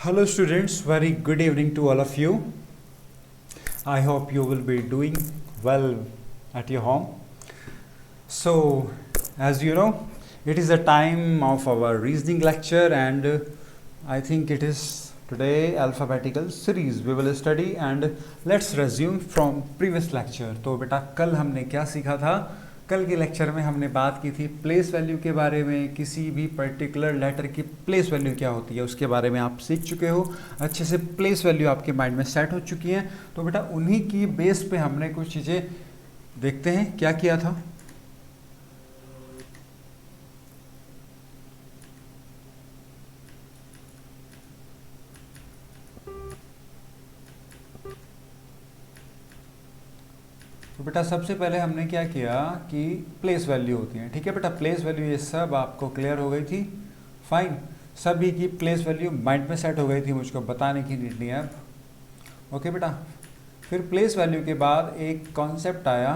Hello students, very good evening to all of you. I hope you will be doing well at your home. So, as you know, it is the time of our reasoning lecture and I think it is today alphabetical series we will study and let's resume from previous lecture. तो बेटा कल हमने क्या सीखा था? कल के lecture में हमने बात की थी प्लेस वैल्यू के बारे में, किसी भी पर्टिकुलर लेटर की प्लेस वैल्यू क्या होती है उसके बारे में आप सीख चुके हो अच्छे से। प्लेस वैल्यू आपके माइंड में सेट हो चुकी हैं। तो बेटा उन्हीं की बेस पे हमने कुछ चीज़ें देखते हैं क्या किया था। तो बेटा सबसे पहले हमने क्या किया कि प्लेस वैल्यू होती है, ठीक है बेटा। प्लेस वैल्यू ये सब आपको क्लियर हो गई थी, फाइन। सभी की प्लेस वैल्यू माइंड में सेट हो गई थी, मुझको बताने की नीड नहीं है अब। ओके बेटा, फिर प्लेस वैल्यू के बाद एक कॉन्सेप्ट आया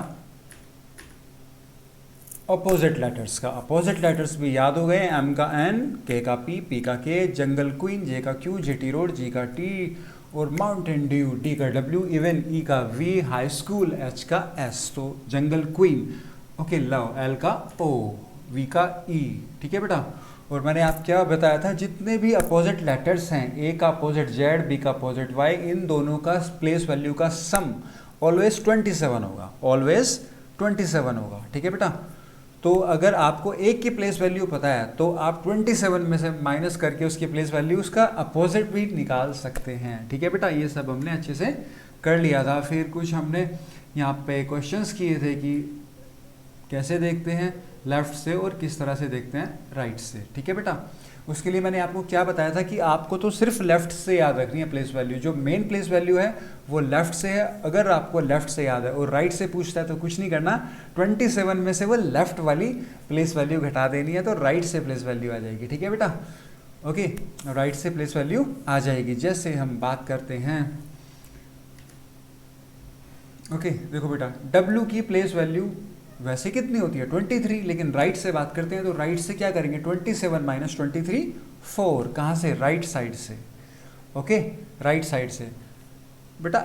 अपोजिट लेटर्स का। अपोजिट लेटर्स भी याद हो गए, एम का एन, के का पी का के, जंगल क्वीन, जे का क्यू, जेटी रोड, जी का टी, और माउंटेन ड्यू, डी का डब्ल्यू, इवन ई का वी, हाई स्कूल, एच का एस। तो जंगल क्वीन, ओके, लव, एल का ओ, वी का ई, ठीक है बेटा। और मैंने आप क्या बताया था, जितने भी अपोजिट लेटर्स हैं, ए का अपोजिट जेड, बी का अपोजिट वाई, इन दोनों का प्लेस वैल्यू का सम ऑलवेज 27 होगा, ऑलवेज 27 होगा, ठीक है बेटा। तो अगर आपको एक की प्लेस वैल्यू पता है तो आप 27 में से माइनस करके उसकी प्लेस वैल्यू उसका अपोजिट भी निकाल सकते हैं, ठीक है बेटा। ये सब हमने अच्छे से कर लिया था। फिर कुछ हमने यहाँ पे क्वेश्चंस किए थे कि कैसे देखते हैं लेफ्ट से और किस तरह से देखते हैं राइट से, ठीक है बेटा। उसके लिए मैंने आपको क्या बताया था कि आपको तो सिर्फ लेफ्ट से याद रखनी है प्लेस वैल्यू, जो मेन प्लेस वैल्यू है वो लेफ्ट से है। अगर आपको लेफ्ट से याद है और राइट से पूछता है तो कुछ नहीं करना, 27 में से वो लेफ्ट वाली प्लेस वैल्यू घटा देनी है तो राइट से प्लेस वैल्यू आ जाएगी, ठीक है बेटा। ओके, राइट से प्लेस वैल्यू आ जाएगी। जैसे हम बात करते हैं, ओके देखो बेटा, डब्ल्यू की प्लेस वैल्यू वैसे कितनी होती है 23, लेकिन राइट से बात करते हैं तो राइट से क्या करेंगे, 27 माइनस 23 4। कहाँ से, राइट साइड से, ओके राइट साइड से। बेटा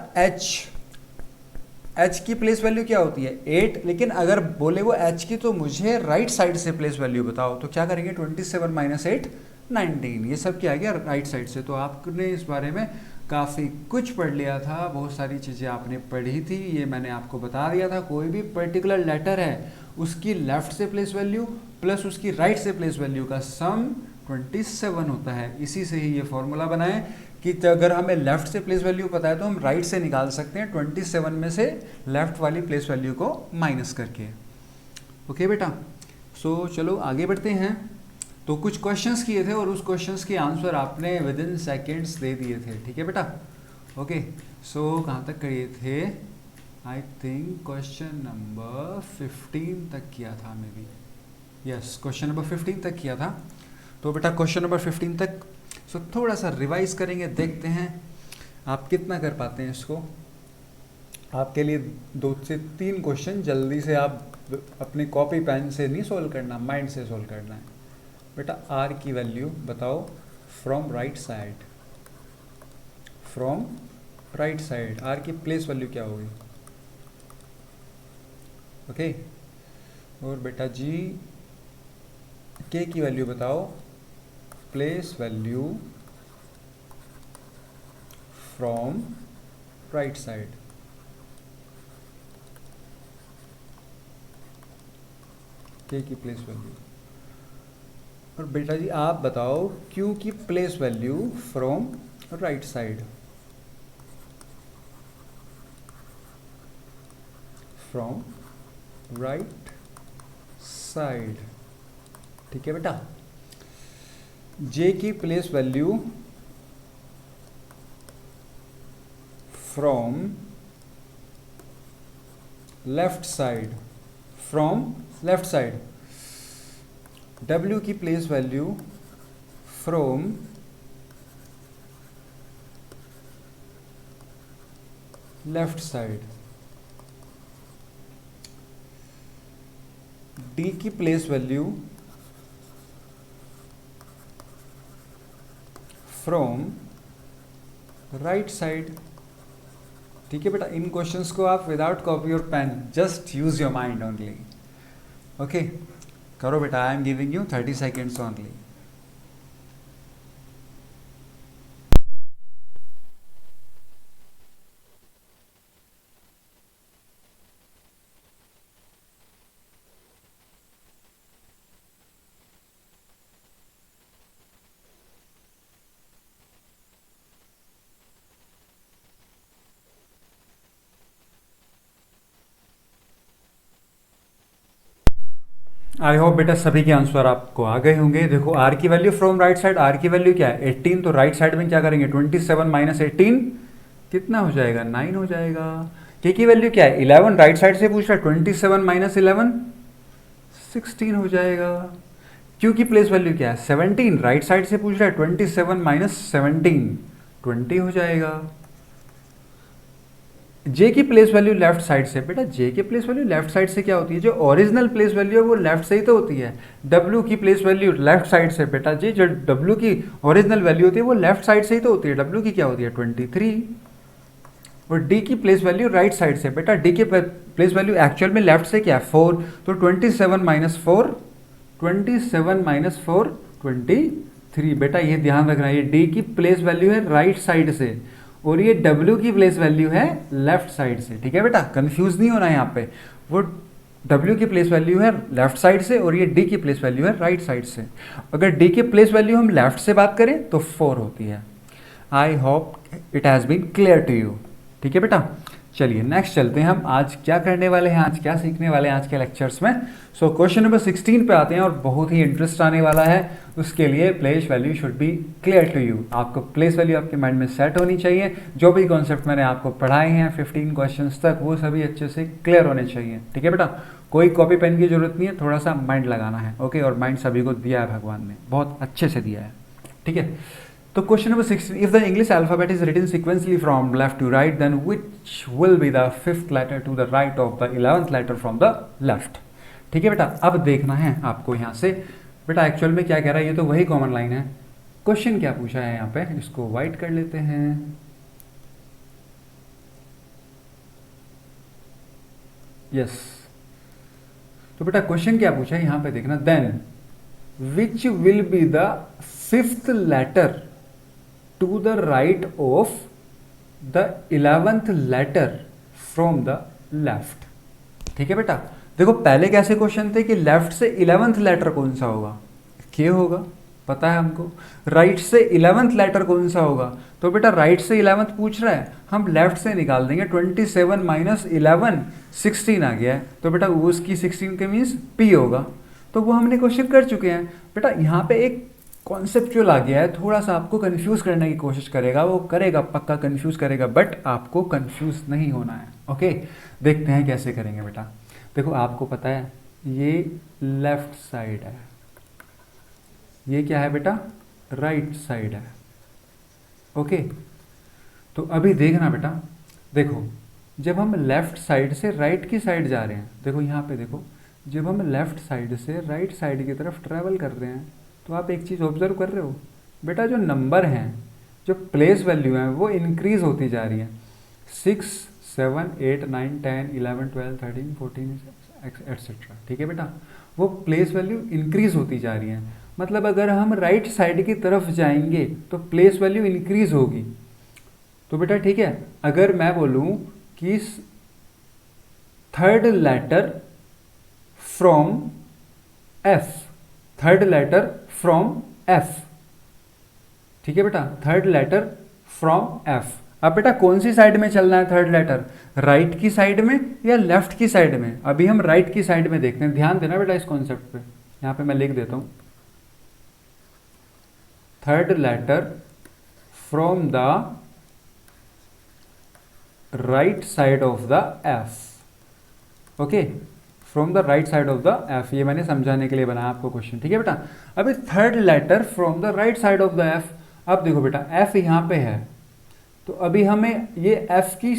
एच की प्लेस वैल्यू क्या होती है 8, लेकिन अगर बोले वो एच की तो मुझे राइट साइड से प्लेस वैल्यू बताओ, तो क्या करेंगे 27 माइनस 8 19। ये सब क्या आ गया राइट साइड से। तो आपने इस बारे में काफ़ी कुछ पढ़ लिया था, बहुत सारी चीज़ें आपने पढ़ी थी, ये मैंने आपको बता दिया था। कोई भी पर्टिकुलर लेटर है उसकी लेफ्ट से प्लेस वैल्यू प्लस उसकी राइट से प्लेस वैल्यू का सम 27 होता है। इसी से ही ये फॉर्मूला बनाए कि अगर हमें लेफ्ट से प्लेस वैल्यू पता है तो हम राइट से निकाल सकते हैं 27 में से लेफ्ट वाली प्लेस वैल्यू को माइनस करके। ओके बेटा, सो चलो आगे बढ़ते हैं। तो कुछ क्वेश्चंस किए थे और उस क्वेश्चंस के आंसर आपने विद इन सेकेंड्स दे दिए थे, ठीक है बेटा। ओके, सो कहाँ तक किए थे, आई थिंक क्वेश्चन नंबर 15 तक किया था may be, yes question number 15 तक किया था। तो बेटा क्वेश्चन नंबर 15 तक सो थोड़ा सा रिवाइज करेंगे, देखते हैं आप कितना कर पाते हैं इसको। आपके लिए 2 से 3 क्वेश्चन जल्दी से आप अपनी कॉपी पेन से नहीं सोल्व करना, माइंड से सोल्व करना है। बेटा आर की वैल्यू बताओ from right side, from right side R की प्लेस वैल्यू क्या होगी, ओके। और बेटा जी के की वैल्यू बताओ, place value from right side, के की प्लेस वैल्यू। और बेटा जी आप बताओ क्यू की place value from right side, from right side, ठीक है बेटा। जे की place value from left side, from left side. W की place value from left side. D की place value from right side. ठीक है बेटा, इन क्वेश्चंस को आप विदाउट कॉपी और pen just use your mind only. Okay, करो बेटा, I am giving you 30 seconds only. I hope बेटा सभी के आंसर आपको आ गए होंगे। देखो आर की value from right side, R की वैल्यू क्या है 18, तो राइट साइड में क्या करेंगे 27 माइनस 18 कितना हो जाएगा 9 हो जाएगा। के की वैल्यू क्या है 11, राइट साइड से पूछ रहा है 27 माइनस 11 16 हो जाएगा। क्यू की प्लेस वैल्यू क्या है 17, राइट साइड से पूछ रहा है 27 माइनस 17 20 हो जाएगा। जे की प्लेस वैल्यू लेफ्ट साइड से, बेटा जे की प्लेस वैल्यू लेफ्ट साइड से क्या होती है, जो ओरिजिनल प्लेस वैल्यू है वो लेफ्ट से ही तो होती है। डब्ल्यू की प्लेस वैल्यू लेफ्ट साइड से, बेटा जी जो डब्ल्यू की ओरिजिनल वैल्यू होती है वो लेफ्ट साइड से ही तो होती है। डब्ल्यू की क्या होती है 23। और डी की प्लेस वैल्यू राइट साइड से, बेटा डी की प्लेस वैल्यू एक्चुअल में लेफ्ट से क्या है 4, तो 27 माइनस 4 27 माइनस 4 23। बेटा ये ध्यान रखना, ये डी की प्लेस वैल्यू है राइट साइड से और ये W की प्लेस वैल्यू है लेफ्ट साइड से। ठीक है बेटा, कंफ्यूज नहीं होना है यहाँ पे, वो W की प्लेस वैल्यू है लेफ्ट साइड से और ये D की प्लेस वैल्यू है राइट साइड से। अगर D की प्लेस वैल्यू हम लेफ्ट से बात करें तो 4 होती है। I hope it has been clear to you. ठीक है बेटा, चलिए नेक्स्ट चलते हैं। हम आज क्या करने वाले हैं, आज क्या सीखने वाले हैं आज के लेक्चर्स में। सो क्वेश्चन नंबर 16 पे आते हैं और बहुत ही इंटरेस्ट आने वाला है। उसके लिए place value should be clear to you. आपको प्लेस वैल्यू आपके माइंड में सेट होनी चाहिए। जो भी कॉन्सेप्ट मैंने आपको पढ़ाए हैं 15 क्वेश्चंस तक, वो सभी अच्छे से क्लियर होने चाहिए। ठीक है बेटा, कोई कॉपी पेन की जरूरत नहीं है, थोड़ा सा माइंड लगाना है। ओके, और माइंड सभी को दिया है भगवान ने, बहुत अच्छे से दिया है। ठीक है, तो question number 16, if the English alphabet is written sequentially from left to right then which will be the 5th letter to the right of the 11th letter from the left. ठीक है बेटा, अब देखना है आपको यहाँ से। बेटा एक्चुअल में क्या कह रहा है, ये तो वही कॉमन लाइन है। क्वेश्चन क्या पूछा है यहाँ पे, इसको वाइट कर लेते हैं। यस, तो बेटा क्वेश्चन क्या पूछा है यहाँ पे देखना, then which will be the 5th letter to the right of the 11th letter from the left। ठीक है बेटा, देखो पहले कैसे क्वेश्चन थे कि लेफ्ट से 11th लेटर कौन सा होगा, के होगा, पता है हमको। राइट से 11th लेटर कौन सा होगा, तो बेटा राइट से 11th पूछ रहा है, हम लेफ्ट से निकाल देंगे। 27 माइनस 11 16 आ गया है, तो बेटा उसकी 16 के मीन्स पी होगा। तो वो हमने क्वेश्चन कर चुके हैं। बेटा यहाँ पे एक कॉन्सेप्चुअल आ गया है, थोड़ा सा आपको कंफ्यूज करने की कोशिश करेगा, वो करेगा पक्का कंफ्यूज करेगा, बट आपको कंफ्यूज नहीं होना है। ओके, देखते हैं कैसे करेंगे बेटा। देखो आपको पता है ये लेफ्ट साइड है, ये क्या है बेटा राइट साइड है। ओके, तो अभी देखना बेटा, देखो जब हम लेफ्ट साइड से राइट की साइड जा रहे हैं, देखो यहाँ पे देखो, जब हम लेफ्ट साइड से राइट साइड की तरफ ट्रैवल कर रहे हैं तो आप एक चीज़ ऑब्जर्व कर रहे हो बेटा, जो नंबर हैं, जो प्लेस वैल्यू हैं वो इंक्रीज होती जा रही है। 6 7 8 9 10 11 12 13 14 एक्सेट्रा। ठीक है बेटा, वो प्लेस वैल्यू इंक्रीज होती जा रही है। मतलब अगर हम राइट साइड की तरफ जाएंगे तो प्लेस वैल्यू इंक्रीज होगी। तो बेटा ठीक है, अगर मैं बोलूँ कि 3rd letter from F, 3rd letter from F. ठीक है बेटा, 3rd लेटर फ्रॉम एफ। अब बेटा कौन सी साइड में चलना है 3rd लेटर, राइट की साइड में या लेफ्ट की साइड में। अभी हम राइट की साइड में देखते हैं, ध्यान देना बेटा इस कॉन्सेप्ट पे। यहां पे मैं लिख देता हूं 3rd letter from the right side of the F. Okay, from the right side of the F, ये मैंने समझाने के लिए बनाया आपको क्वेश्चन। ठीक है बेटा, अभी 3rd letter from the right side of the F. अब देखो बेटा एफ यहाँ पे है, तो अभी हमें ये एफ की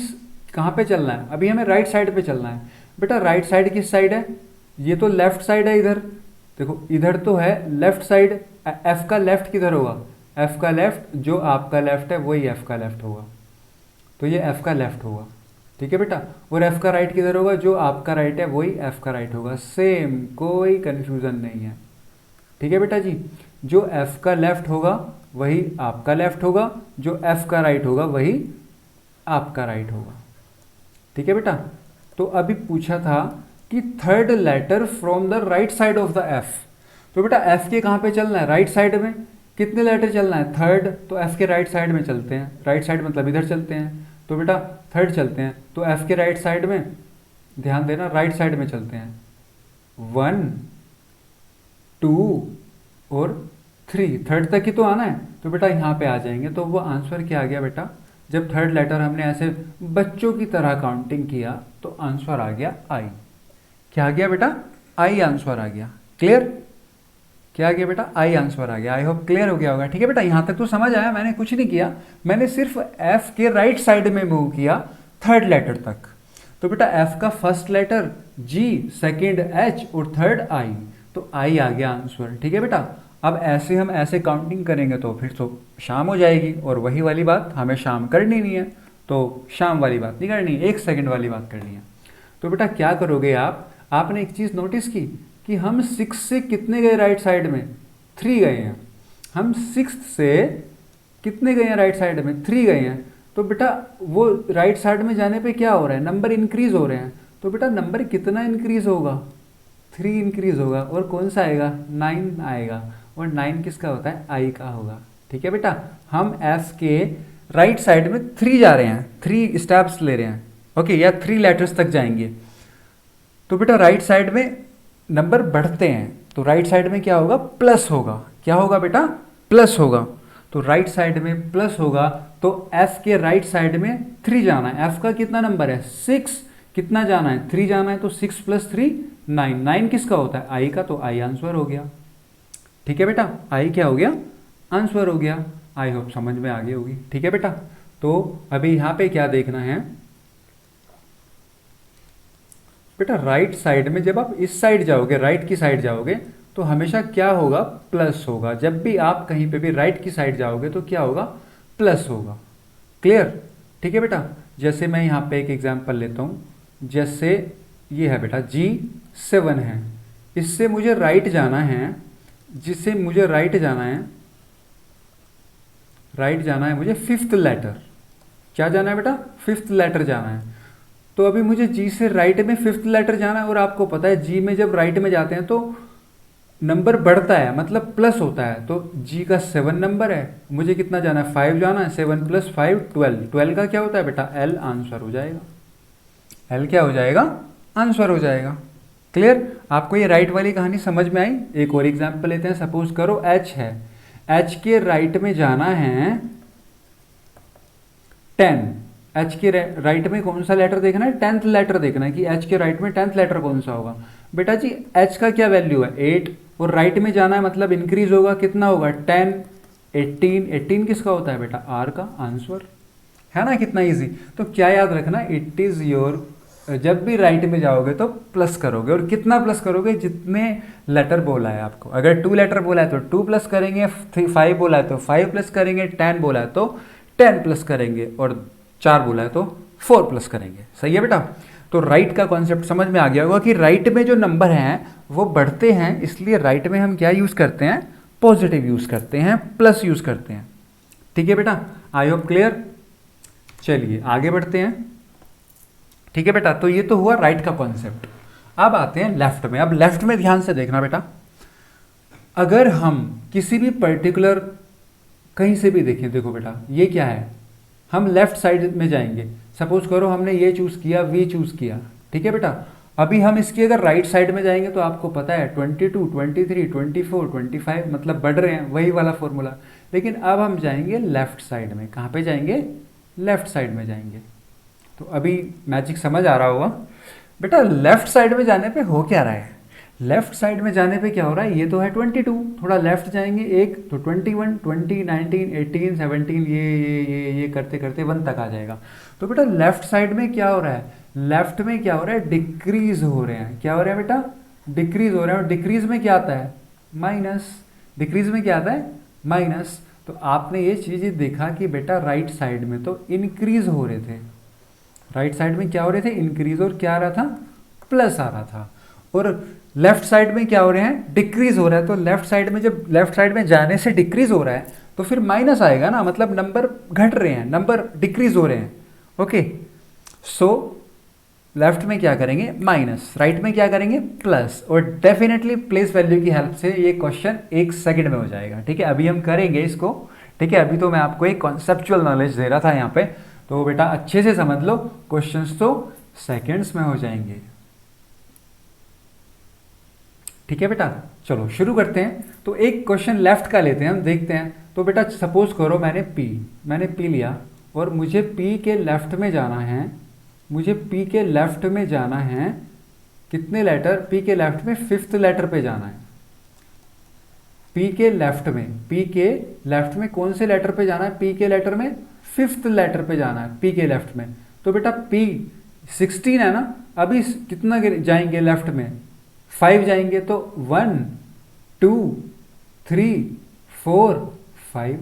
कहाँ पे चलना है, अभी हमें राइट साइड पे चलना है। बेटा राइट साइड किस साइड है, ये तो लेफ्ट साइड है। इधर देखो, इधर तो है लेफ्ट साइड, एफ का लेफ्ट किधर होगा, एफ का लेफ्ट जो आपका लेफ्ट है वही एफ का लेफ्ट होगा, तो ये एफ का लेफ्ट होगा, ठीक है बेटा। और एफ का राइट किधर होगा, जो आपका राइट है वही एफ का राइट होगा, सेम, कोई कंफ्यूजन नहीं है, ठीक है बेटा जी। जो एफ का लेफ्ट होगा वही आपका लेफ्ट होगा, जो एफ का राइट होगा वही आपका राइट होगा, ठीक है बेटा। तो अभी पूछा था कि third letter from the right side of the F, तो बेटा एफ के कहाँ पे चलना है, राइट साइड में। कितने लेटर चलना है, थर्ड, तो एफ के राइट साइड में चलते हैं, राइट साइड मतलब इधर चलते हैं, तो बेटा थर्ड चलते हैं, तो एफ के राइट साइड में, ध्यान देना राइट साइड में चलते हैं, 1 2 और 3, थर्ड तक ही तो आना है, तो बेटा यहाँ पे आ जाएंगे। तो वो आंसर क्या आ गया बेटा, जब थर्ड लेटर हमने ऐसे बच्चों की तरह काउंटिंग किया तो आंसर आ गया आई। क्या आ गया बेटा, आई आंसर आ गया। क्लियर, क्या आ गया बेटा, आई आंसर आ गया। आई होप क्लियर हो गया होगा, ठीक है बेटा। यहां तक तो समझ आया, मैंने कुछ नहीं किया, मैंने सिर्फ एफ के राइट साइड में मूव किया थर्ड लेटर तक। तो बेटा एफ का फर्स्ट लेटर जी, सेकेंड एच और थर्ड आई, तो आई आ गया आंसर, ठीक है बेटा। अब ऐसे हम ऐसे काउंटिंग करेंगे तो फिर तो शाम हो जाएगी, और वही वाली बात हमें शाम करनी नहीं है, तो शाम वाली बात नहीं करनी, 1 सेकंड वाली बात करनी है। तो बेटा क्या करोगे आप, आपने एक चीज़ नोटिस की कि हम 6 से कितने गए राइट साइड में, 3 गए हैं। हम 6 से कितने गए हैं राइट साइड में, 3 गए हैं। तो बेटा वो राइट साइड में जाने पे क्या हो रहा है, नंबर इंक्रीज हो रहे हैं। तो बेटा नंबर कितना इंक्रीज होगा, 3 इंक्रीज होगा, और कौन सा आएगा, 9 आएगा, और 9 किसका होता है, आई का होगा, ठीक है बेटा। हम एफ के राइट साइड में 3 जा रहे हैं, 3 स्टेप्स ले रहे हैं, ओके, या 3 लेटर्स तक जाएंगे। तो बेटा राइट साइड में नंबर बढ़ते हैं, तो राइट साइड में क्या होगा, प्लस होगा। क्या होगा बेटा, प्लस होगा। तो राइट साइड में प्लस होगा, तो एफ के राइट साइड में 3 जाना है। एफ का कितना नंबर है, 6, कितना जाना है, 3 जाना है, तो 6 + 3 9, 9 किसका होता है, आई का, तो आई आंसर हो गया, ठीक है बेटा। आई क्या हो गया, आंसर हो गया। आई होप समझ में आ गई होगी, ठीक है बेटा। तो अभी यहाँ पे क्या देखना है बेटा, राइट साइड में जब आप इस साइड जाओगे, राइट की साइड जाओगे, तो हमेशा क्या होगा, प्लस होगा। जब भी आप कहीं पे भी राइट की साइड जाओगे तो क्या होगा, प्लस होगा। क्लियर, ठीक है बेटा। जैसे मैं यहाँ पे एक एग्जांपल लेता हूँ, जैसे ये है बेटा G7 है, इससे मुझे राइट जाना है, जिससे मुझे राइट जाना है, राइट जाना है मुझे 5th लेटर। क्या जाना है बेटा, 5th लेटर जाना है। तो अभी मुझे जी से राइट में 5th लेटर जाना है, और आपको पता है जी में जब राइट में जाते हैं तो नंबर बढ़ता है, मतलब प्लस होता है। तो जी का 7 नंबर है, मुझे कितना जाना है, 5 जाना है, 7 + 5 12, 12 का क्या होता है बेटा, एल, आंसर हो जाएगा। एल क्या हो जाएगा, आंसर हो जाएगा। क्लियर, आपको ये राइट वाली कहानी समझ में आई। एक और एग्जाम्पल लेते हैं, सपोज करो एच है, एच के राइट में जाना है 10, एच के राइट में कौन सा लेटर देखना है, 10th लेटर देखना है कि एच के राइट में 10th लेटर कौन सा होगा। बेटा जी एच का क्या वैल्यू है, 8, और राइट में जाना है मतलब इंक्रीज होगा, कितना होगा, 10, 18, 18 किसका होता है बेटा, आर का, आंसर है ना। कितना इजी। तो क्या याद रखना, इट इज योर, जब भी राइट में जाओगे तो प्लस करोगे, और कितना प्लस करोगे, जितने लेटर बोला है आपको। अगर 2 लेटर बोला है तो 2 प्लस करेंगे, 5 बोला है तो 5 प्लस करेंगे, 10 बोला है तो 10 प्लस करेंगे, और 4 बोला है तो 4 प्लस करेंगे। सही है बेटा। तो राइट का कॉन्सेप्ट समझ में आ गया होगा कि राइट में जो नंबर हैं वो बढ़ते हैं, इसलिए राइट में हम क्या यूज़ करते हैं, पॉजिटिव यूज़ करते हैं, प्लस यूज़ करते हैं। ठीक है बेटा, आई होप क्लियर। चलिए आगे बढ़ते हैं। ठीक है बेटा, तो ये तो हुआ राइट का कॉन्सेप्ट। अब आते हैं लेफ्ट में। अब लेफ्ट में ध्यान से देखना बेटा, अगर हम किसी भी पर्टिकुलर कहीं से भी देखें, देखो बेटा ये क्या है, हम लेफ्ट साइड में जाएंगे। सपोज करो हमने ये चूज किया, वी चूज किया, ठीक है बेटा। अभी हम इसकी अगर राइट साइड में जाएंगे तो आपको पता है 22, 23, 24, 25 मतलब बढ़ रहे हैं, वही वाला फॉर्मूला। लेकिन अब हम जाएंगे लेफ्ट साइड में। कहाँ पे जाएंगे, लेफ्ट साइड में जाएंगे। तो अभी मैजिक समझ आ रहा होगा बेटा। लेफ्ट साइड में जाने पे हो क्या रहा है, लेफ्ट साइड में जाने पे क्या हो रहा है, ये तो है 22, थोड़ा लेफ्ट जाएंगे एक तो 21, 20, 19, 18, 17, ये करते करते 1 तक आ जाएगा। तो बेटा लेफ्ट साइड में क्या हो रहा है, लेफ्ट में क्या हो रहा है, डिक्रीज हो रहे हैं। क्या हो रहा है बेटा, डिक्रीज हो रहे हैं। और डिक्रीज में क्या आता है, माइनस। डिक्रीज में क्या आता है, माइनस। तो आपने ये चीज़ देखा कि बेटा राइट साइड में तो इंक्रीज हो रहे थे, राइट साइड में क्या हो रहे थे, इंक्रीज, और क्या आ रहा था, प्लस आ रहा था। और लेफ्ट साइड में क्या हो रहे हैं, डिक्रीज हो रहा है। तो लेफ्ट साइड में जब लेफ्ट साइड में जाने से डिक्रीज हो रहा है तो फिर माइनस आएगा ना, मतलब नंबर घट रहे हैं, नंबर डिक्रीज हो रहे हैं। ओके, सो लेफ्ट में क्या करेंगे, माइनस, राइट में क्या करेंगे, प्लस। और डेफिनेटली प्लेस वैल्यू की हेल्प से ये क्वेश्चन 1 सेकंड में हो जाएगा। ठीक है, अभी हम करेंगे इसको। ठीक है, अभी तो मैं आपको एक कॉन्सेप्चुअल नॉलेज दे रहा था यहाँ पे, तो बेटा अच्छे से समझ लो, क्वेश्चंस तो सेकंड्स में हो जाएंगे। ठीक है बेटा, चलो शुरू करते हैं। तो एक क्वेश्चन लेफ्ट का लेते हैं, हम देखते हैं। तो बेटा सपोज करो मैंने पी लिया और मुझे पी के लेफ्ट में जाना है, मुझे पी के लेफ्ट में जाना है, कितने लेटर, पी के लेफ्ट में 5th लेटर पे जाना है। पी के लेफ्ट में कौन से लेटर पे जाना है, पी के लेटर में 5th लेटर पे जाना है, पी के लेफ्ट में। तो बेटा पी 16 है ना, अभी कितना जाएंगे लेफ्ट में, 5 जाएंगे। तो 1 2 3 4 5।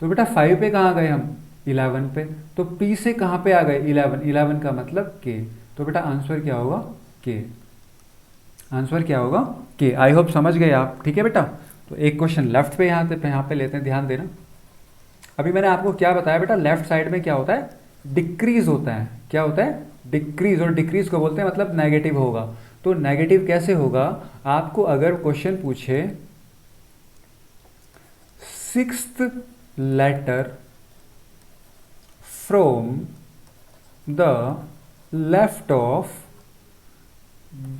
तो बेटा 5 पे कहाँ गए हम, 11 पे। तो P से कहाँ पे आ गए, 11 का मतलब K। तो बेटा आंसर क्या होगा, K। आंसर क्या होगा, K। आई होप समझ गए आप। ठीक है बेटा, तो एक क्वेश्चन लेफ्ट पे यहाँ पे लेते हैं, ध्यान देना। अभी मैंने आपको क्या बताया बेटा, लेफ्ट साइड में क्या होता है, डिक्रीज होता है। क्या होता है, डिक्रीज। और डिक्रीज को बोलते हैं मतलब नेगेटिव होगा। तो नेगेटिव कैसे होगा, आपको अगर क्वेश्चन पूछे 6th letter from the left of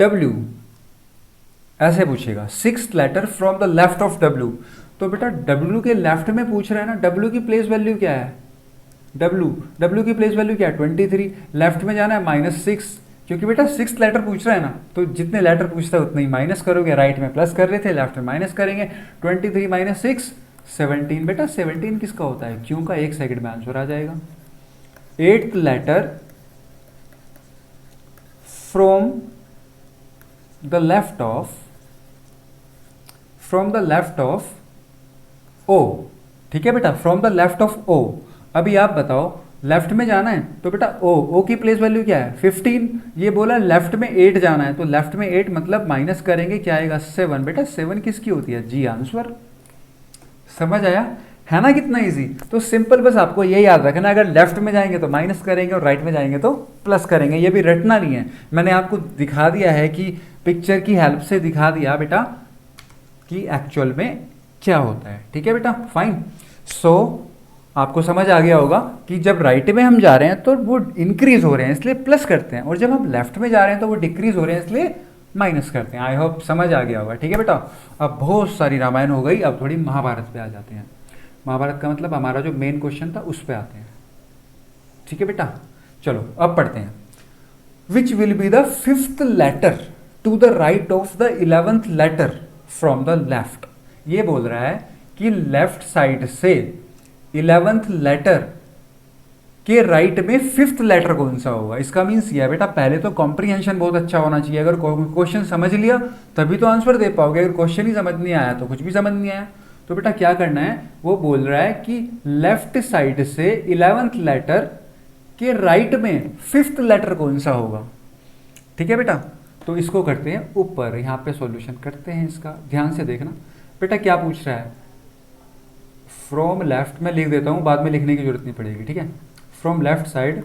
W, ऐसे पूछेगा 6th letter from the left of W। तो बेटा W के लेफ्ट में पूछ रहा है ना, W की प्लेस वैल्यू क्या है, W की प्लेस वैल्यू क्या है, 23। लेफ्ट में जाना है -6, क्योंकि बेटा 6th लेटर पूछ रहा है ना, तो जितने लेटर पूछता है उतने ही माइनस करोगे। राइट में प्लस कर रहे थे, लेफ्ट में माइनस करेंगे। 23 - 6 17। बेटा 17 किसका होता है, क्यों का। 1 सेकंड में आंसर आ जाएगा। 8th letter from the left of O। ठीक है बेटा, from the left of O। अभी आप बताओ, लेफ्ट में जाना है तो बेटा O की प्लेस वैल्यू क्या है, 15। ये बोला लेफ्ट में 8 जाना है, तो लेफ्ट में 8 मतलब माइनस करेंगे, क्या आएगा, 7। बेटा 7 किसकी होती है, जी आंसर। समझ आया है ना, कितना इजी। तो सिंपल, बस आपको ये याद रखना, अगर लेफ्ट में जाएंगे तो माइनस करेंगे और राइट में जाएंगे तो प्लस करेंगे। ये भी रटना नहीं है, मैंने आपको दिखा दिया है कि पिक्चर की हेल्प से दिखा दिया बेटा कि एक्चुअल में क्या होता है। ठीक है बेटा, फाइन। सो आपको समझ आ गया होगा कि जब राइट में हम जा रहे हैं तो वो इंक्रीज हो रहे हैं इसलिए प्लस करते हैं, और जब हम लेफ्ट में जा रहे हैं तो वो डिक्रीज हो रहे हैं इसलिए माइनस करते हैं। आई होप समझ आ गया होगा। ठीक है बेटा, अब बहुत सारी रामायण हो गई, अब थोड़ी महाभारत पे आ जाते हैं। महाभारत का मतलब हमारा जो मेन क्वेश्चन था उस पे आते हैं। ठीक है बेटा, चलो अब पढ़ते हैं। Which will be the 5th letter to the right of the 11th letter from the left. ये बोल रहा है कि लेफ्ट साइड से 11th लेटर के राइट में 5th लेटर कौन सा होगा। इसका मीन्स ये है बेटा, पहले तो कॉम्प्रीहेंशन बहुत अच्छा होना चाहिए। अगर क्वेश्चन समझ लिया तभी तो आंसर दे पाओगे, अगर क्वेश्चन ही समझ नहीं आया तो कुछ भी समझ नहीं आया। तो बेटा क्या करना है, वो बोल रहा है कि लेफ्ट साइड से 11th लेटर के राइट में 5th लेटर कौन सा होगा। ठीक है बेटा, तो इसको करते हैं ऊपर, यहाँ पे सॉल्यूशन करते हैं इसका, ध्यान से देखना। बेटा क्या पूछ रहा है, फ्रॉम लेफ्ट में लिख देता हूँ, बाद में लिखने की जरूरत नहीं पड़ेगी। ठीक है, from left side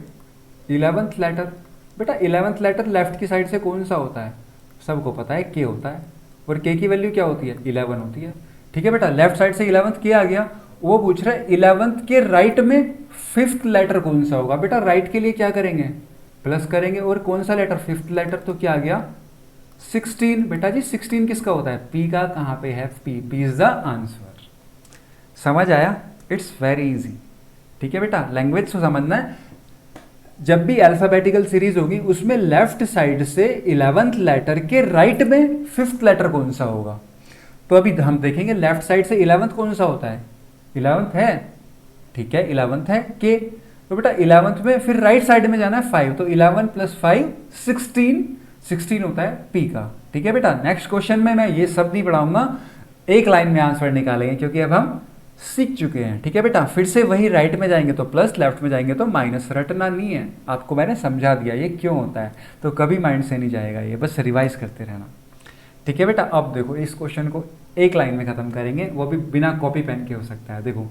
11th letter. बेटा 11th लेटर लेफ्ट की साइड से कौन सा होता है, सबको पता है के होता है, और के की वैल्यू क्या होती है, 11 होती है। ठीक है बेटा, लेफ्ट साइड से 11th के आ गया, वो पूछ रहा है 11th के राइट में 5th लेटर कौन सा होगा। बेटा राइट के लिए क्या करेंगे, प्लस करेंगे, और कौन सा लेटर, 5th लेटर, तो क्या आ गया 16। बेटा जी 16 किसका होता है, पी का। कहाँ पे है, पी इज द आंसर। समझ आया, इट्स वेरी इजी। ठीक है बेटा, लैंग्वेज को समझना है। जब भी अल्फाबेटिकल सीरीज होगी उसमें लेफ्ट साइड से 11th लेटर के राइट में 5th लेटर कौन सा होगा। तो अभी हम देखेंगे लेफ्ट साइड से 11th कौन सा होता है, 11th है। ठीक है, 11th है के। तो बेटा 11th में फिर राइट साइड में जाना है 5, तो 11 + 5 16 होता है पी का। ठीक है बेटा, नेक्स्ट क्वेश्चन में मैं ये सब नहीं पढ़ाऊंगा, एक लाइन में आंसर निकालेंगे, क्योंकि अब हम सीख चुके हैं, ठीक है बेटा। फिर से वही राइट में जाएंगे तो प्लस, लेफ्ट में जाएंगे तो माइनस, रटना नहीं है, आपको मैंने समझा दिया ये क्यों होता है, तो कभी माइंड से नहीं जाएगा ये, बस रिवाइज करते रहना, ठीक है बेटा। अब देखो इस क्वेश्चन को एक लाइन में खत्म करेंगे, वो भी बिना कॉपी पेन के हो सकता है। देखो,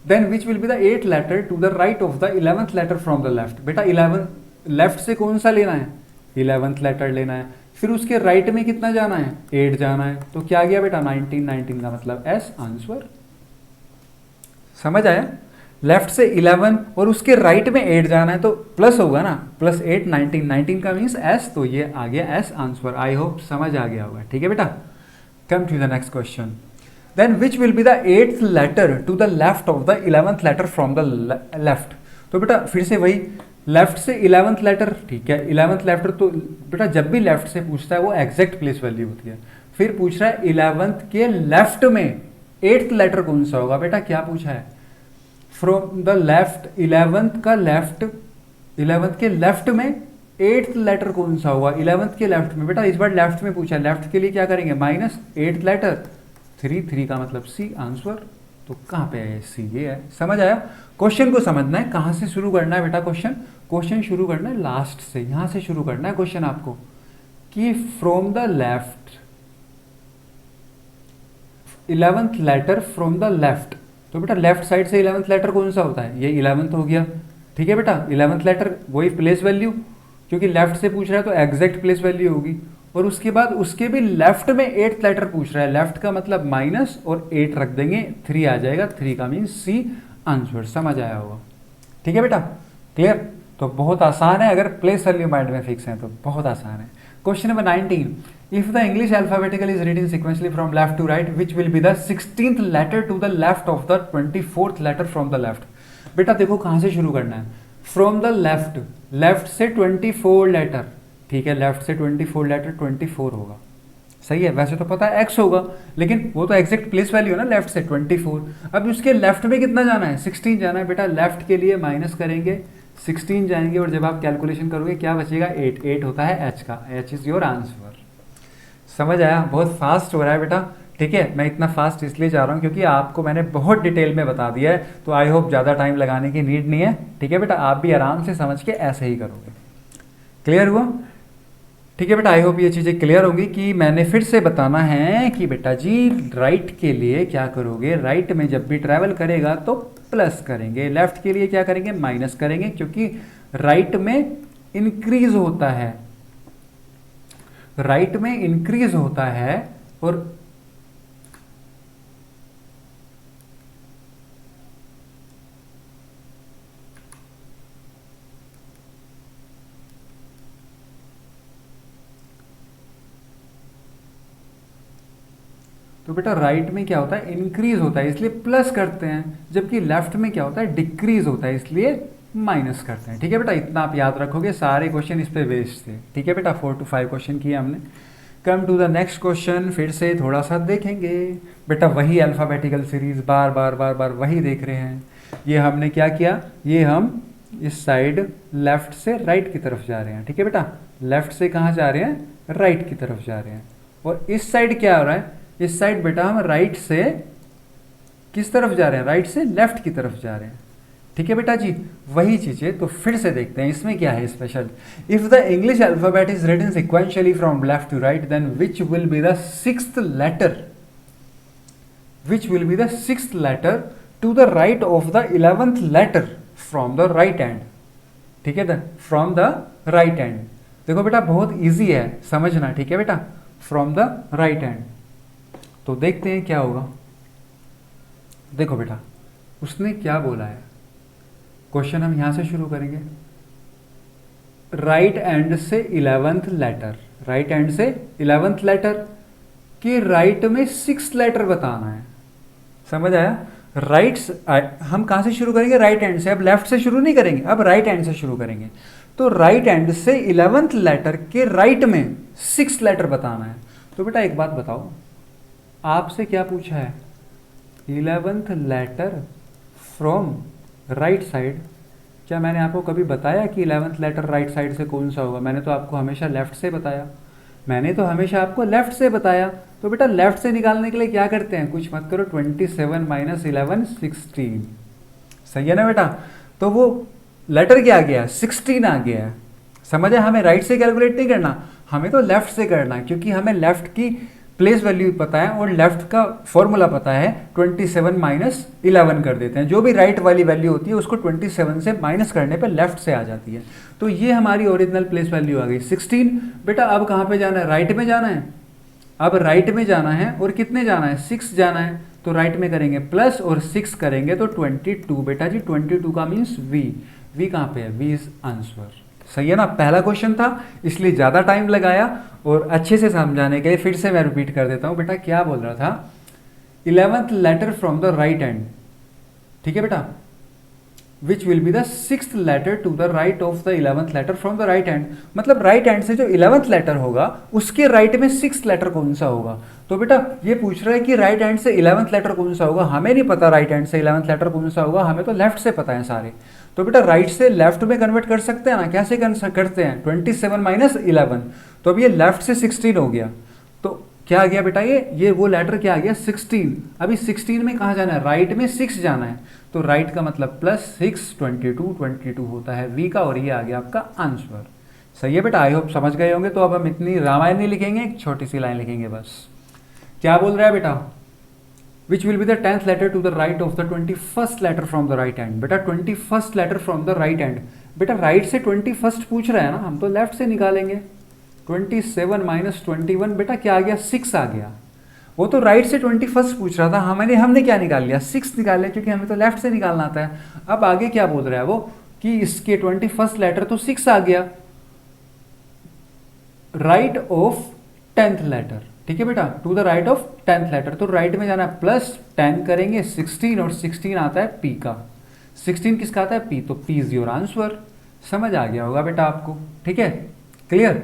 then which will be the 8th letter to the right of the 11th letter from the left. बेटा 11 लेफ्ट से कौन सा लेना है, 11th लेटर लेना है, फिर उसके राइट में कितना जाना है, 8 जाना है, तो क्या गया बेटा 19, 19 का मतलब एस आंसर। समझ आया, लेफ्ट से 11 और उसके राइट में 8 जाना है तो प्लस होगा ना, प्लस 8 19, 19 का मीन्स एस, तो ये आ गया एस आंसर। आई होप समझ आ गया होगा, ठीक है बेटा। Come to the next question, then which will be the 8th letter to the left of the 11th letter from the left. तो बेटा फिर से वही लेफ्ट से 11th लेटर, ठीक है 11th लेटर, तो बेटा जब भी लेफ्ट से पूछता है वो एग्जैक्ट प्लेस वैल्यू होती है। फिर पूछ रहा है 11th के लेफ्ट में 8th लेटर कौन सा होगा, बेटा क्या पूछा है, फ्रॉम द लेफ्ट 11th का लेफ्ट, 11th के लेफ्ट में 8th लेटर कौन सा होगा, 11th के लेफ्ट में। बेटा इस बार लेफ्ट में पूछा है, लेफ्ट के लिए क्या करेंगे माइनस 8th लेटर, 3, 3 का मतलब सी आंसर। तो कहाँ पे है सी, ये है। समझ आया, क्वेश्चन को समझना है, कहाँ से शुरू करना है बेटा, क्वेश्चन शुरू करना है लास्ट से, यहां से शुरू करना है क्वेश्चन आपको, कि from the left 11th letter from the left. तो बेटा लेफ्ट साइड से 11th लेटर कौन सा होता है, ये 11th हो गया, ठीक है बेटा। 11th लेटर वही प्लेस वैल्यू, क्योंकि लेफ्ट से पूछ रहा है तो एग्जैक्ट प्लेस वैल्यू होगी। और उसके बाद उसके भी लेफ्ट में 8th लेटर पूछ रहा है, लेफ्ट का मतलब माइनस और 8 रख देंगे, 3 आ जाएगा, 3 का मीन सी आंसर। समझ आया होगा, ठीक है बेटा, क्लियर। तो बहुत आसान है, अगर प्लेस वैल्यू माइंड में फिक्स है तो बहुत आसान है। Question number 19, if the English alphabetical is written sequentially from left to right, which will be the 16th letter to the left of the 24th letter from the left. बेटा देखो कहां से शुरू करना है, फ्रॉम द लेफ्ट, लेफ्ट से 24 letter, ठीक है, लेफ्ट से 24 लेटर 24 होगा, सही है। वैसे तो पता है x होगा, लेकिन वो तो एग्जैक्ट प्लेस वैल्यू है ना, लेफ्ट से 24। अब उसके लेफ्ट में कितना जाना है, 16 जाना है। बेटा लेफ्ट के लिए माइनस करेंगे, 16 जाएंगे, और जब आप कैलकुलेशन करोगे क्या बचेगा, 8, 8 होता है h का, h इज योर आंसर। समझ आया, बहुत फास्ट हो रहा है बेटा, ठीक है। मैं इतना फास्ट इसलिए जा रहा हूँ क्योंकि आपको मैंने बहुत डिटेल में बता दिया है, तो आई होप ज़्यादा टाइम लगाने की नीड नहीं है, ठीक है बेटा। आप भी आराम से समझ के ऐसे ही करोगे, क्लियर हुआ, ठीक है बेटा। आई होप ये चीज़ें क्लियर होंगी कि मैंने फिर से बताना है कि बेटा जी राइट के लिए क्या करोगे, राइट में जब भी ट्रैवल करेगा तो प्लस करेंगे, लेफ्ट के लिए क्या करेंगे माइनस करेंगे, क्योंकि राइट में इंक्रीज होता है, राइट में इंक्रीज होता है। और तो बेटा राइट में क्या होता है, इंक्रीज होता है इसलिए प्लस करते हैं, जबकि लेफ्ट में क्या होता है, डिक्रीज होता है इसलिए माइनस करते हैं, ठीक है बेटा। इतना आप याद रखोगे, सारे क्वेश्चन इस पे बेस्ड थे, ठीक है बेटा। 4 to 5 क्वेश्चन किए हमने। Come to the next question, फिर से थोड़ा सा देखेंगे बेटा, वही अल्फाबेटिकल सीरीज बार बार बार बार वही देख रहे हैं। ये हमने क्या किया, ये हम इस साइड लेफ्ट से राइट की तरफ जा रहे हैं, ठीक है बेटा। लेफ्ट से कहाँ जा रहे हैं, राइट की तरफ जा रहे हैं। और इस साइड क्या हो रहा है, इस साइड बेटा हम राइट से किस तरफ जा रहे हैं, राइट से लेफ्ट की तरफ जा रहे हैं, ठीक है बेटा जी। वही चीजें तो फिर से देखते हैं, इसमें क्या है special. If the English alphabet is written sequentially from left to right, then which will be the 6th letter, which will be the 6th letter to the right of the 11th letter from the right hand, ठीक है, from the right hand. देखो बेटा बहुत easy है समझना, ठीक है बेटा, फ्रॉम द राइट हैंड। तो देखते हैं क्या होगा। देखो बेटा उसने क्या बोला है, क्वेश्चन हम यहां से शुरू करेंगे, राइट एंड से 11th लेटर, राइट एंड से 11th लेटर के राइट में 6th लेटर बताना है। समझ आया, राइट हम कहां से शुरू करेंगे, राइट हैंड से। अब लेफ्ट से शुरू नहीं करेंगे, अब राइट हैंड से शुरू करेंगे। तो राइट हैंड से 11th लेटर के राइट में 6th लेटर बताना है। तो बेटा एक बात बताओ, आपसे क्या पूछा है, 11th letter from right side. क्या मैंने आपको कभी बताया कि 11th लेटर राइट साइड से कौन सा होगा, मैंने तो आपको हमेशा लेफ्ट से बताया। मैंने तो हमेशा आपको लेफ्ट से बताया। तो बेटा लेफ्ट से निकालने के लिए क्या करते हैं, कुछ मत करो, 27 माइनस 11 16। सही है ना बेटा। तो वो लेटर क्या आ गया, 16 आ गया है। समझ है, हमें राइट से कैलकुलेट नहीं करना, हमें तो लेफ्ट से करना है, क्योंकि हमें लेफ्ट की प्लेस वैल्यू पता है और लेफ्ट का फॉर्मूला पता है। 27 माइनस 11 कर देते हैं, जो भी राइट वाली वैल्यू होती है उसको 27 से माइनस करने पे लेफ्ट से आ जाती है। तो ये हमारी ओरिजिनल प्लेस वैल्यू आ गई 16। बेटा अब कहाँ पे जाना है, राइट में जाना है। अब राइट में जाना है और कितने जाना है, 6 जाना है। तो राइट में करेंगे प्लस और 6 करेंगे तो 22। बेटा जी 22 का मीन्स वी कहाँ पे है, वी इज आंसर। सही है ना। पहला क्वेश्चन था इसलिए ज़्यादा टाइम लगाया, और अच्छे से समझाने के लिए फिर से मैं रिपीट कर देता हूँ। बेटा क्या बोल रहा था, 11th letter from the right hand, ठीक है बेटा, which will be the 6th letter to the right of the 11th letter from the right hand. मतलब राइट हैंड से जो 11th लेटर होगा उसके राइट में 6th लेटर कौन सा होगा। तो बेटा ये पूछ रहा है कि राइट हैंड से 11th लेटर कौन सा होगा, हमें नहीं पता राइट हैंड से 11th लेटर कौन सा होगा, हमें तो लेफ्ट से पता है सारे। तो बेटा राइट से लेफ्ट में कन्वर्ट कर सकते हैं ना, कैसे करते हैं, 27 माइनस 11। तो अब ये लेफ्ट से 16 हो गया, तो क्या आ गया बेटा, ये वो लेटर क्या आ गया 16। अभी 16 में कहाँ जाना है, राइट में 6 जाना है। तो राइट का मतलब प्लस 6, 22 होता है वी का, और ये आ गया आपका आंसर। सही है बेटा, आई होप समझ गए होंगे। तो अब हम इतनी रामायण नहीं लिखेंगे, एक छोटी सी लाइन लिखेंगे बस। क्या बोल रहा है बेटा, which will be the 10th letter to the right of the 21st letter from the right hand. बेटा 21st letter from the right hand, बेटा राइट से 21st पूछ रहा है ना, हम तो लेफ्ट से निकालेंगे। 27 माइनस 21, बेटा क्या आ गया, 6 आ गया। वो तो राइट से 21st पूछ रहा था, हमने क्या निकाल लिया, 6 निकाल लिया, क्योंकि हमें तो लेफ्ट से निकालना आता है। अब आगे क्या बोल रहा है वो, कि इसके 21st लेटर तो 6 आ गया, राइट ऑफ 10th लेटर, ठीक है बेटा, to the right of 10th letter. तो राइट में जाना है, प्लस 10 करेंगे 16, और 16 आता है पी का। 16 किसका आता है, पी, तो पी इज योर आंसर। समझ आ गया होगा बेटा आपको, ठीक है, क्लियर।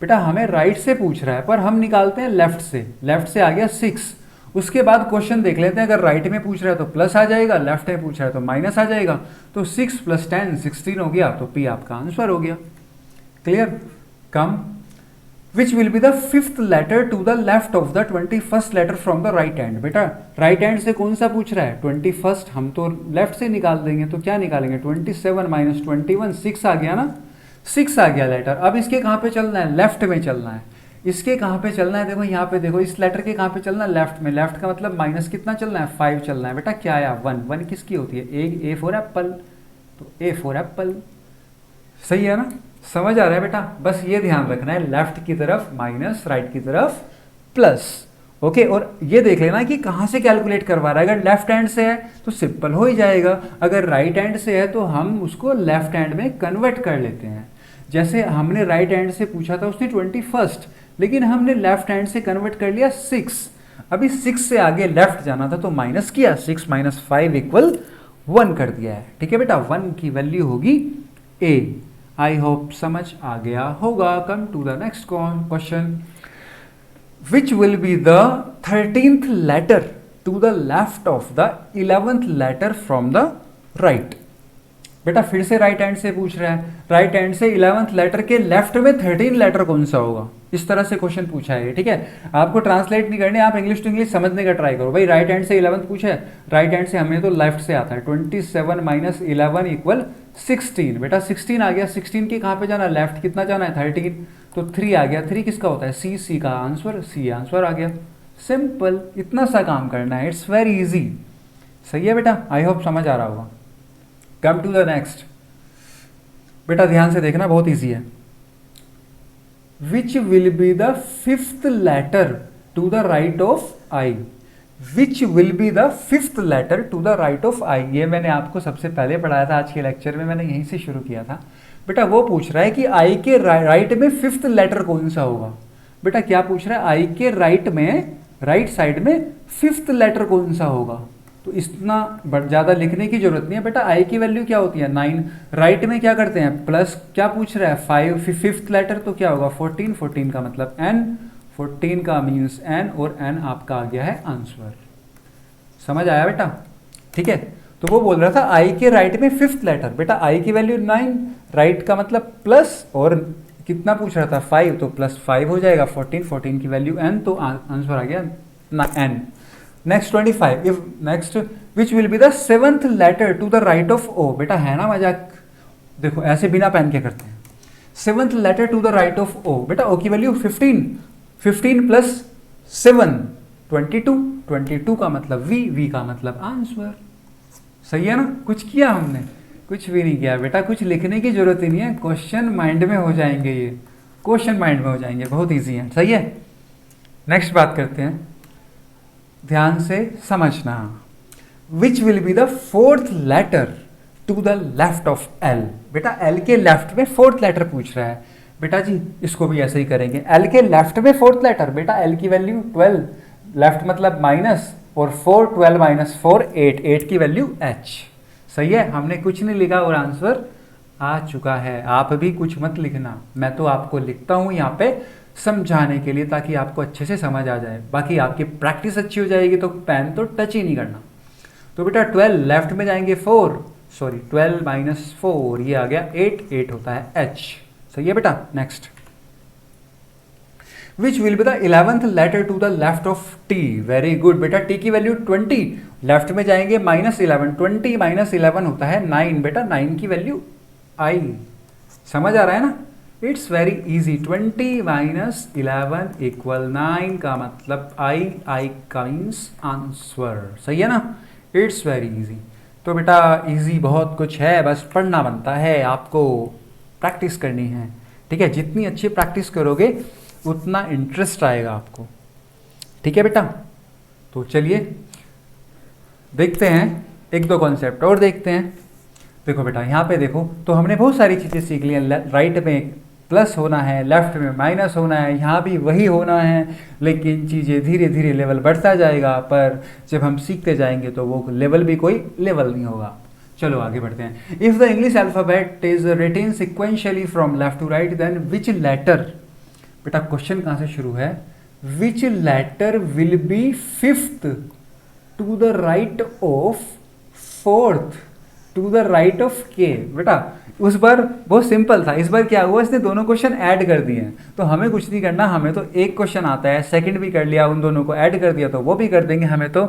बेटा हमें राइट से पूछ रहा है पर हम निकालते हैं लेफ्ट से, लेफ्ट से आ गया 6। उसके बाद क्वेश्चन देख लेते हैं, अगर राइट में पूछ रहा है तो प्लस आ जाएगा, लेफ्ट में पूछ रहा है तो माइनस आ जाएगा। तो 6 + 10 16 हो गया, तो पी आपका आंसर हो गया। Clear. Come, which will be the 5th letter to the left of the 21st letter from the right hand. बेटा राइट हैंड से कौन सा पूछ रहा है, 21st, हम तो लेफ्ट से निकाल देंगे। तो क्या निकालेंगे, 27 माइनस 21, 6 आ गया ना, 6 आ गया लेटर। अब इसके कहाँ पे चलना है, लेफ्ट में चलना है। इसके कहाँ पे चलना है, देखो यहाँ पे देखो, इस लेटर के कहाँ पे चलना है, लेफ्ट में। लेफ्ट का मतलब माइनस कितना चलना है, 5 चलना है। बेटा क्या आया, 1, 1 किसकी होती है, ए फॉर एप्पल, तो ए फॉर एप्पल। सही है ना, समझ आ रहा है बेटा। बस ये ध्यान रखना है, लेफ्ट की तरफ माइनस, राइट की तरफ प्लस। ओके, और ये देख लेना कि कहाँ से कैलकुलेट करवा रहा है। अगर लेफ्ट हैंड से है तो सिंपल हो ही जाएगा, अगर राइट हैंड से है तो हम उसको लेफ्ट हैंड में कन्वर्ट कर लेते हैं। जैसे हमने राइट हैंड से पूछा था उसने 21st, लेकिन हमने लेफ्ट हैंड से कन्वर्ट कर लिया 6। अभी 6 से आगे लेफ्ट जाना था तो माइनस किया, 6 - 5 = 1 कर दिया है। ठीक है बेटा, 1 की वैल्यू होगी ए। आई होप समझ आ गया होगा। Come to the next question, which will be the 13th letter to the left of the 11th letter from the right. बेटा फिर से राइट हैंड से पूछ रहा है, राइट हैंड से 11th लेटर के लेफ्ट में 13 लेटर कौन सा होगा, इस तरह से क्वेश्चन पूछा है। ठीक है, आपको ट्रांसलेट नहीं करने, आप इंग्लिश टू इंग्लिश समझने का ट्राई करो। भाई राइट हैंड से 11th पूछा है, राइट हैंड से हमें तो लेफ्ट से आता है। 27 - 11 = 16। बेटा 16 आ गया, 16 के कहाँ पे जाना है, लेफ्ट। कितना जाना है, 13, तो 3 आ गया। 3 किसका होता है, सी, सी का आंसर, सी आंसर आ गया। सिंपल, इतना सा काम करना है, इट्स वेरी इजी। सही है बेटा, आई होप समझ आ रहा होगा। कम टू द नेक्स्ट, बेटा ध्यान से देखना, बहुत इजी है। Which will be the 5th letter to the right of I. Which will be the 5th letter to the right of I. ये मैंने आपको सबसे पहले पढ़ाया था, आज के लेक्चर में मैंने यहीं से शुरू किया था। बेटा वो पूछ रहा है कि आई के राइट में 5th लेटर कौन सा होगा। बेटा क्या पूछ रहा है, आई के राइट में, राइट साइड में 5th लेटर कौन सा होगा। तो इतना ज़्यादा लिखने की जरूरत नहीं है बेटा। आई की वैल्यू क्या होती है, 9। राइट में क्या करते हैं, प्लस। क्या पूछ रहा है, 5, 5th लेटर तो क्या होगा, 14। 14 का मतलब n, 14 का मीन्स n, और n आपका आ गया है आंसर। समझ आया बेटा, ठीक है। तो वो बोल रहा था आई के राइट में 5th लेटर। बेटा आई की वैल्यू 9, राइट का मतलब प्लस, और कितना पूछ रहा था 5, तो +5 हो जाएगा 14, 14 की वैल्यू n, तो आंसर आ गया ना n। Next 25, if next which will be the 7th letter to the right of O. बेटा है ना मजाक, देखो ऐसे बिना पेन के करते हैं। 7th letter to the right of O, बेटा ओ की वैल्यू 15, 15 + 7 22, 22 का मतलब v का मतलब आंसर। सही है ना, कुछ किया हमने? कुछ भी नहीं किया बेटा, कुछ लिखने की जरूरत ही नहीं है, क्वेश्चन माइंड में हो जाएंगे, ये क्वेश्चन माइंड में हो जाएंगे, बहुत इजी है। सही है, नेक्स्ट बात करते हैं, ध्यान से समझना। Which will be the 4th letter to the left of L. बेटा एल के लेफ्ट में 4th लेटर पूछ रहा है। बेटा जी इसको भी ऐसे ही करेंगे, एल के लेफ्ट में 4th लेटर, बेटा एल की वैल्यू 12, लेफ्ट मतलब माइनस, और 4, 12 - 4 8, 8 की वैल्यू h। सही है, हमने कुछ नहीं लिखा और आंसर आ चुका है। आप भी कुछ मत लिखना, मैं तो आपको लिखता हूं यहाँ पे समझाने के लिए, ताकि आपको अच्छे से समझ आ जाए। बाकी आपकी प्रैक्टिस अच्छी हो जाएगी तो पेन तो टच ही नहीं करना। तो बेटा 12 लेफ्ट में जाएंगे 4, सॉरी 12 - 4, ये आ गया 8, 8 होता है h। सही है बेटा, next. Which will be the 11th letter to the left of t। Very good बेटा, t की वैल्यू 20, लेफ्ट में जाएंगे -11, 20 - 11 होता है 9, बेटा 9 की वैल्यू i। समझ आ रहा है ना, इट्स वेरी इजी। 20 - 11 = 9 का मतलब i का मीन्स आंसर। सही है ना, इट्स वेरी इजी। तो बेटा इजी बहुत कुछ है, बस पढ़ना बनता है, आपको प्रैक्टिस करनी है। ठीक है, जितनी अच्छी प्रैक्टिस करोगे उतना इंटरेस्ट आएगा आपको। ठीक है बेटा, तो चलिए देखते हैं, एक दो कॉन्सेप्ट और देखते हैं। देखो बेटा यहाँ पे देखो, तो हमने बहुत सारी चीज़ें सीख ली हैं। राइट में प्लस होना है, लेफ्ट में माइनस होना है, यहाँ भी वही होना है, लेकिन चीज़ें धीरे धीरे लेवल बढ़ता जाएगा, पर जब हम सीखते जाएंगे तो वो लेवल भी कोई लेवल नहीं होगा। चलो आगे बढ़ते हैं। If the English alphabet is written sequentially from left to right, then which letter. बेटा क्वेश्चन कहाँ से शुरू है, which letter will be 5th to the right of 4th to the right of K. बेटा उस बार बहुत सिंपल था, इस बार क्या हुआ, इसने दोनों क्वेश्चन ऐड कर दिए हैं। तो हमें कुछ नहीं करना, हमें तो एक क्वेश्चन आता है, सेकंड भी कर लिया, उन दोनों को ऐड कर दिया तो वो भी कर देंगे। हमें तो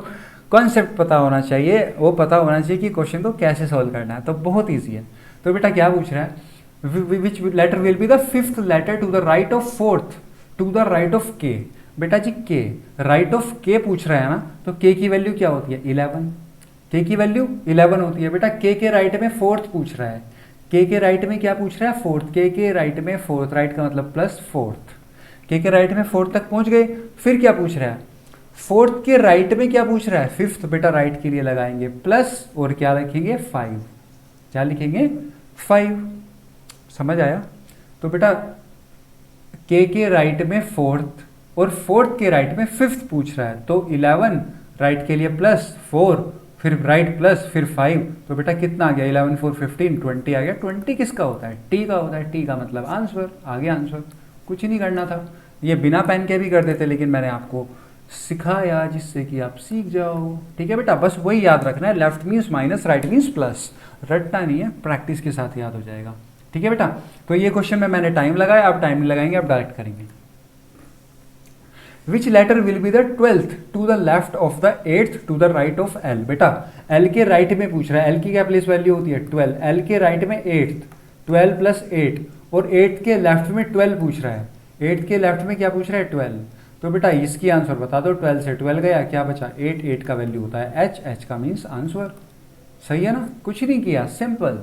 कॉन्सेप्ट पता होना चाहिए, वो पता होना चाहिए कि क्वेश्चन को कैसे सॉल्व करना है, तो बहुत ईजी है। तो बेटा क्या पूछ रहा है, which letter will be the 5th letter to the right of 4th to the right of K. बेटा जी के, राइट ऑफ के पूछ रहा है ना, तो के की वैल्यू क्या होती है 11, के की वैल्यू 11 होती है। बेटा के राइट में 4th पूछ रहा है, के राइट में क्या पूछ रहा है 4th, के राइट में 4th, राइट का मतलब +4th, के राइट में 4th तक पहुंच गए। फिर क्या पूछ रहा है, 4th के राइट में क्या पूछ रहा है 5th। बेटा राइट के लिए लगाएंगे प्लस और क्या लिखेंगे 5, क्या लिखेंगे 5। समझ आया। तो बेटा के राइट में 4th और 4th के राइट में 5th पूछ रहा है, तो 11 राइट के लिए +4, फिर राइट प्लस फिर 5, तो बेटा कितना आ गया 11 4 15 20 आ गया। 20 किसका होता है, टी का होता है, टी का मतलब आंसर। आ गया आंसर, कुछ नहीं करना था, ये बिना पेन के भी कर देते, लेकिन मैंने आपको सिखाया जिससे कि आप सीख जाओ। ठीक है बेटा, बस वही याद रखना है, left means minus, right means plus, रटना नहीं है, प्रैक्टिस के साथ याद हो जाएगा। ठीक है बेटा, तो ये क्वेश्चन में मैंने टाइम लगाया, आप टाइम लगाएंगे, आप डायरेक्ट करेंगे। Which letter will be the 12th to the left of the 8th to the right of L. बेटा एल के राइट में पूछ रहा है, एल की क्या प्लेस वैल्यू होती है 12, एल के राइट में 8th, 12 + 8, और 8 के लेफ्ट में 12 पूछ रहा है, 8 के लेफ्ट में क्या पूछ रहा है 12। तो बेटा इसकी आंसर बता दो, 12 से 12 गया, क्या बचा 8, 8 का वैल्यू होता है एच, एच का मीन्स आंसर। सही है ना, कुछ नहीं किया, सिंपल।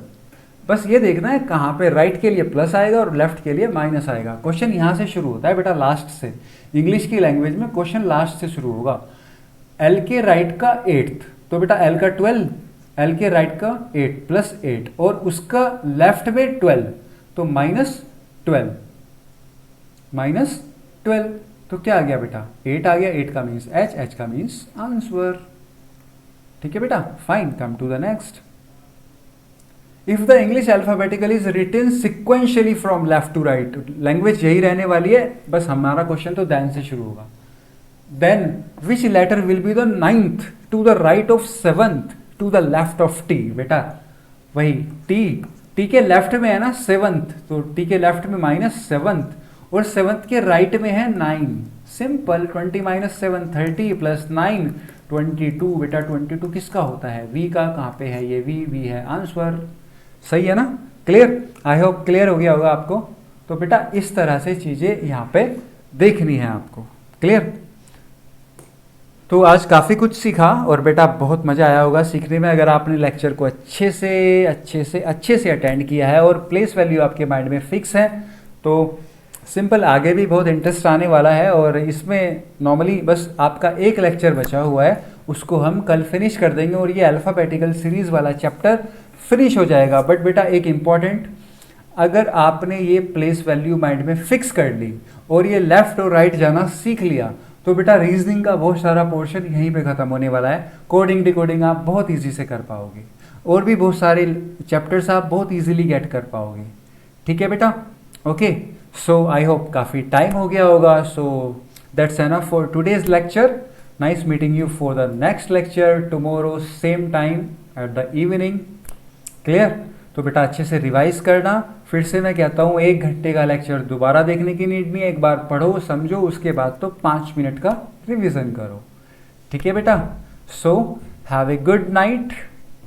बस ये देखना है कहाँ पे राइट के लिए प्लस आएगा और लेफ्ट के लिए माइनस आएगा। क्वेश्चन यहाँ से शुरू होता है बेटा, लास्ट से। इंग्लिश की लैंग्वेज में क्वेश्चन लास्ट से शुरू होगा। एल के राइट का 8th, तो बेटा एल का 12, एल के राइट का 8 + 8 और उसका लेफ्ट में 12, तो -12, -12, तो क्या आ गया बेटा 8 आ गया, 8 का मीन्स एच, एच का मीन्स आंसर। ठीक है बेटा, fine, come to the next. If the English alphabetical is written sequentially from left to right, language यही रहने वाली है, बस हमारा क्वेश्चन तो देन से शुरू होगा। Then which letter will be the 9th to the right of 7th to the left of T. बेटा वही टी टी के लेफ्ट में है ना सेवंथ, तो टी के लेफ्ट में -7 और सेवंथ के राइट में है 9। सिंपल, 20 - 7 30 + 9 22। बेटा 22 किसका होता है? वी का। कहाँ पे है ये? वी है आंसर। सही है ना? क्लियर? आई होप क्लियर हो गया होगा आपको। तो बेटा इस तरह से चीजें यहाँ पे देखनी है आपको। क्लियर? तो आज काफ़ी कुछ सीखा और बेटा बहुत मज़ा आया होगा सीखने में, अगर आपने लेक्चर को अच्छे से अटेंड किया है और प्लेस वैल्यू आपके माइंड में फिक्स है, तो सिंपल आगे भी बहुत इंटरेस्ट आने वाला है। और इसमें नॉर्मली बस आपका एक लेक्चर बचा हुआ है, उसको हम कल फिनिश कर देंगे और ये अल्फ़ाबेटिकल सीरीज़ वाला चैप्टर फिनिश हो जाएगा। बट बेटा एक इम्पॉर्टेंट, अगर आपने ये प्लेस वैल्यू माइंड में फिक्स कर ली और ये लेफ्ट और राइट जाना सीख लिया, तो बेटा रीजनिंग का बहुत सारा पोर्शन यहीं पे ख़त्म होने वाला है। कोडिंग डिकोडिंग आप बहुत इजी से कर पाओगे और भी बहुत सारे चैप्टर्स आप बहुत इजीली गेट कर पाओगे। ठीक है बेटा? ओके, सो आई होप काफ़ी टाइम हो गया होगा। So that's enough for today's lecture. Nice meeting you for the next lecture tomorrow same time at the evening. Clear? तो बेटा अच्छे से रिवाइज करना। फिर से मैं कहता हूँ 1 घंटे का लेक्चर दोबारा देखने की नीड नहीं है, एक बार पढ़ो समझो, उसके बाद तो 5 मिनट का रिवीजन करो। ठीक है बेटा? So have a good night,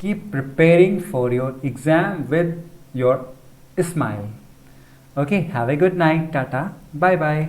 keep preparing for your exam with your smile. Okay, have a good night, tata, bye bye.